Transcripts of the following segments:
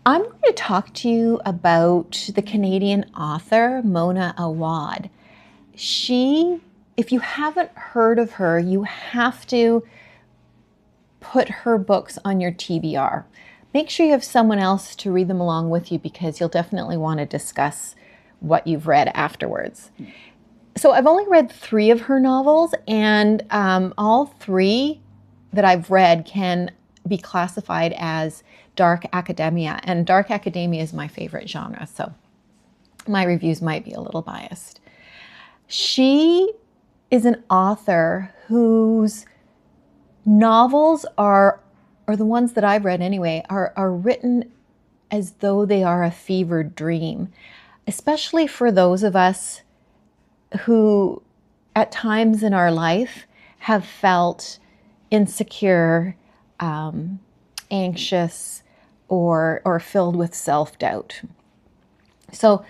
I'm going to talk to you about the Canadian author, Mona Awad. If you haven't heard of her, you have to put her books on your TBR. Make sure you have someone else to read them along with you because you'll definitely want to discuss what you've read afterwards. So I've only read 3 of her novels, and all 3 that I've read can be classified as dark academia, and dark academia is my favorite genre, so my reviews might be a little biased. She is an author whose novels are, or the ones that I've read anyway, are written as though they are a fevered dream, especially for those of us who at times in our life have felt insecure, anxious, or filled with self-doubt. So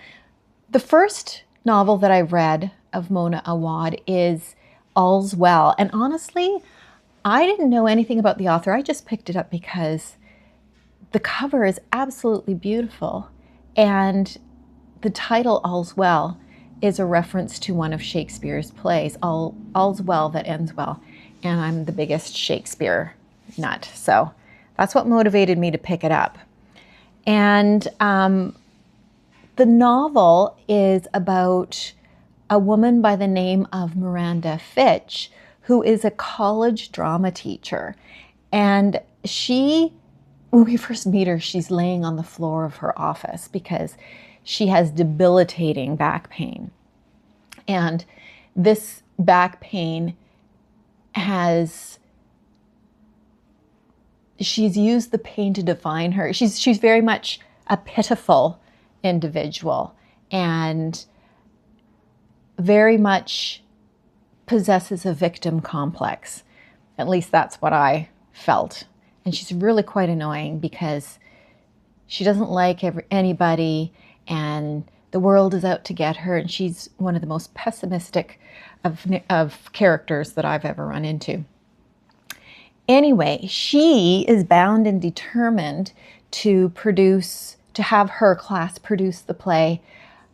the first novel that I read of Mona Awad is All's Well. And honestly, I didn't know anything about the author. I just picked it up because the cover is absolutely beautiful. And the title, All's Well, is a reference to one of Shakespeare's plays, All's Well That Ends Well. And I'm the biggest Shakespeare nut. So that's what motivated me to pick it up. And the novel is about a woman by the name of Miranda Fitch, who is a college drama teacher. And when we first meet her, she's laying on the floor of her office because she has debilitating back pain. And this back pain she's used the pain to define her. She's very much a pitiful individual and very much possesses a victim complex. At least that's what I felt. And she's really quite annoying because she doesn't like anybody and the world is out to get her, and she's one of the most pessimistic of characters that I've ever run into. Anyway, she is bound and determined to have her class produce the play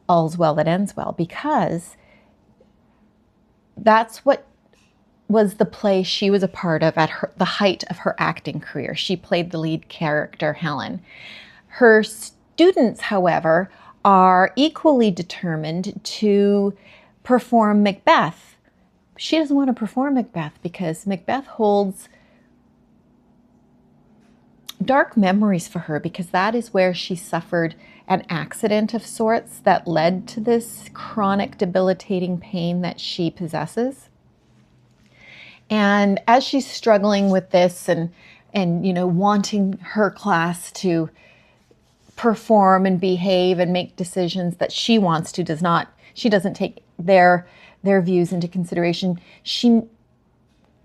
All's Well That Ends Well, because that's what was the play she was a part of at the height of her acting career. She played the lead character, Helen. Her students, however, are equally determined to perform Macbeth. She doesn't want to perform Macbeth because Macbeth holds dark memories for her, because that is where she suffered an accident of sorts that led to this chronic debilitating pain that she possesses. And as she's struggling with this and wanting her class to perform and behave and make decisions that she wants to, she doesn't take their views into consideration. She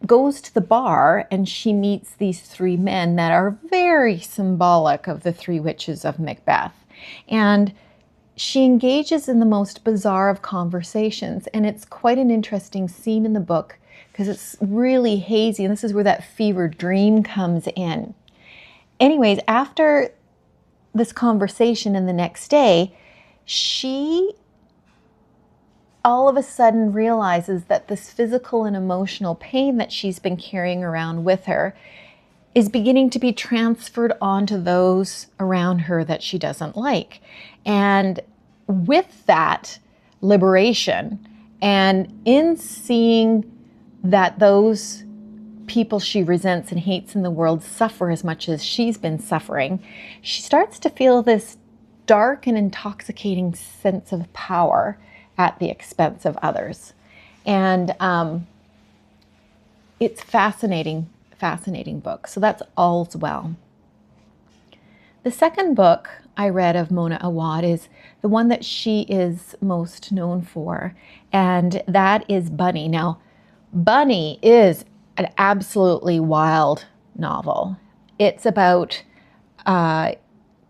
goes to the bar and she meets these 3 men that are very symbolic of the 3 witches of Macbeth. And she engages in the most bizarre of conversations. And it's quite an interesting scene in the book because it's really hazy. And this is where that fever dream comes in. Anyways, after this conversation and the next day, she all of a sudden realizes that this physical and emotional pain that she's been carrying around with her is beginning to be transferred onto those around her that she doesn't like. And with that liberation, and in seeing that those people she resents and hates in the world suffer as much as she's been suffering, she starts to feel this dark and intoxicating sense of power at the expense of others. And it's fascinating book. So that's All's Well. The second book I read of Mona Awad is the one that she is most known for, and that is Bunny. Now, Bunny is an absolutely wild novel. It's about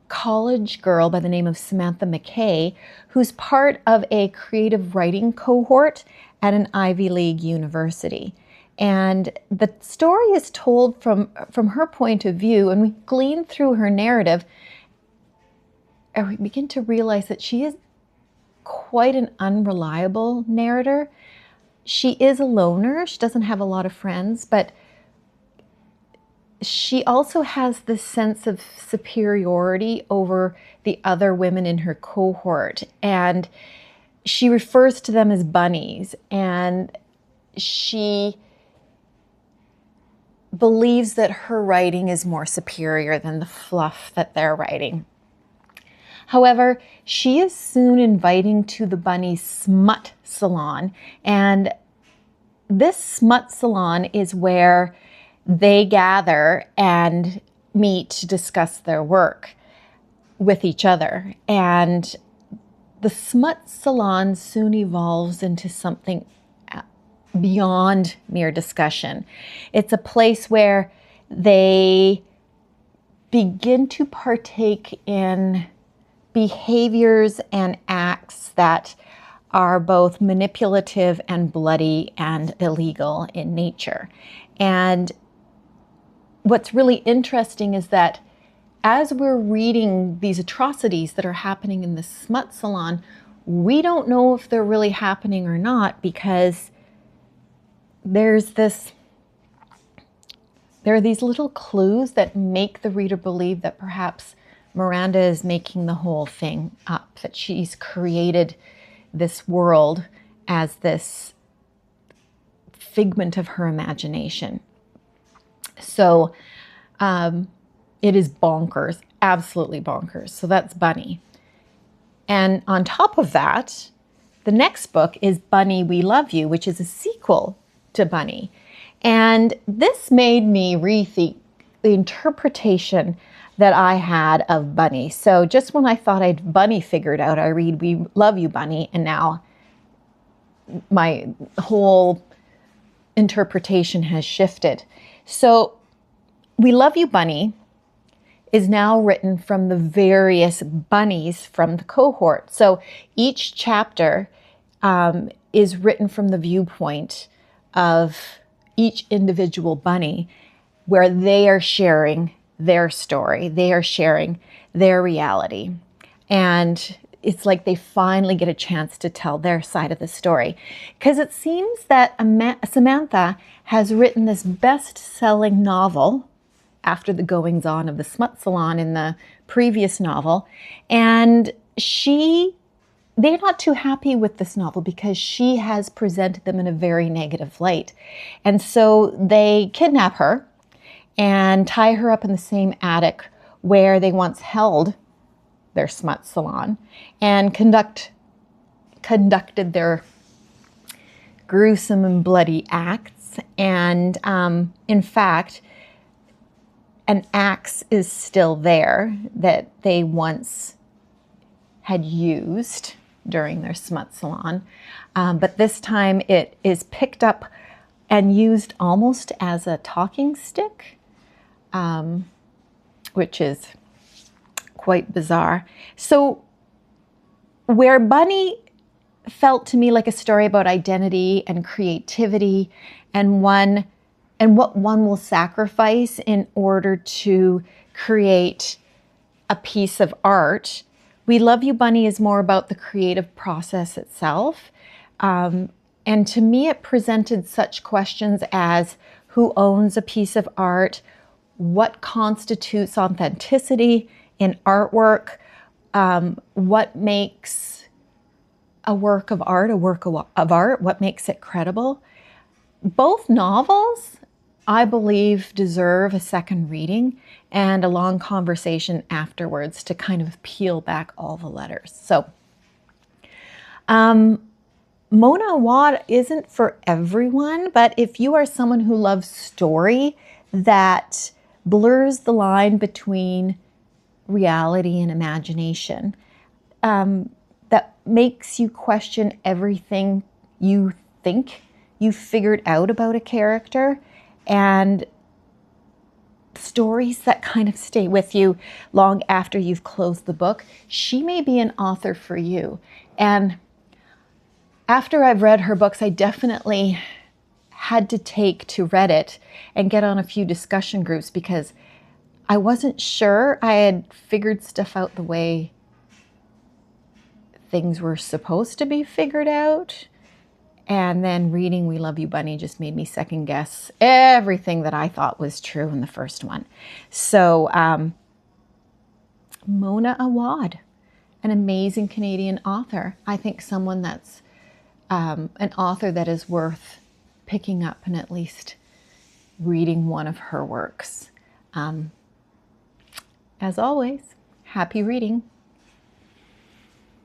college girl by the name of Samantha McKay, who's part of a creative writing cohort at an Ivy League university. And the story is told from her point of view, and we glean through her narrative I begin to realize that she is quite an unreliable narrator. She is a loner. She doesn't have a lot of friends, but she also has this sense of superiority over the other women in her cohort. And she refers to them as bunnies. And she believes that her writing is more superior than the fluff that they're writing. However, she is soon inviting to the bunny smut salon. And this smut salon is where they gather and meet to discuss their work with each other. And the smut salon soon evolves into something beyond mere discussion. It's a place where they begin to partake in behaviors and acts that are both manipulative and bloody and illegal in nature. And what's really interesting is that as we're reading these atrocities that are happening in the smut salon, we don't know if they're really happening or not, because there are these little clues that make the reader believe that perhaps Miranda is making the whole thing up, that she's created this world as this figment of her imagination. So it is bonkers, absolutely bonkers. So that's Bunny. And on top of that, the next book is Bunny, We Love You, which is a sequel to Bunny. And this made me rethink the interpretation that I had of Bunny. So just when I thought I'd Bunny figured out, I read We Love You, Bunny, and now my whole interpretation has shifted. So We Love You, Bunny is now written from the various bunnies from the cohort. So each chapter is written from the viewpoint of each individual bunny, where they are sharing their story, they are sharing their reality. And it's like they finally get a chance to tell their side of the story. Because it seems that Samantha has written this best-selling novel after the goings-on of the smut salon in the previous novel. And they're not too happy with this novel because she has presented them in a very negative light. And so they kidnap her and tie her up in the same attic where they once held their smut salon and conducted their gruesome and bloody acts. And in fact, an axe is still there that they once had used during their smut salon. But this time it is picked up and used almost as a talking stick, which is quite bizarre. So where Bunny felt to me like a story about identity and creativity and what one will sacrifice in order to create a piece of art, We Love You, Bunny is more about the creative process itself. And to me, it presented such questions as who owns a piece of art, what constitutes authenticity in artwork, what makes a work of art a work of art, what makes it credible. Both novels, I believe, deserve a second reading and a long conversation afterwards to kind of peel back all the layers. So Mona Awad isn't for everyone, but if you are someone who loves story that blurs the line between reality and imagination, that makes you question everything you think you figured out about a character, and stories that kind of stay with you long after you've closed the book, she may be an author for you. And after I've read her books, I definitely had to take to Reddit and get on a few discussion groups because I wasn't sure I had figured stuff out the way things were supposed to be figured out. And then reading We Love You, Bunny just made me second guess everything that I thought was true in the first one. So Mona Awad, an amazing Canadian author. I think someone that's an author that is worth picking up and at least reading one of her works. As always, happy reading.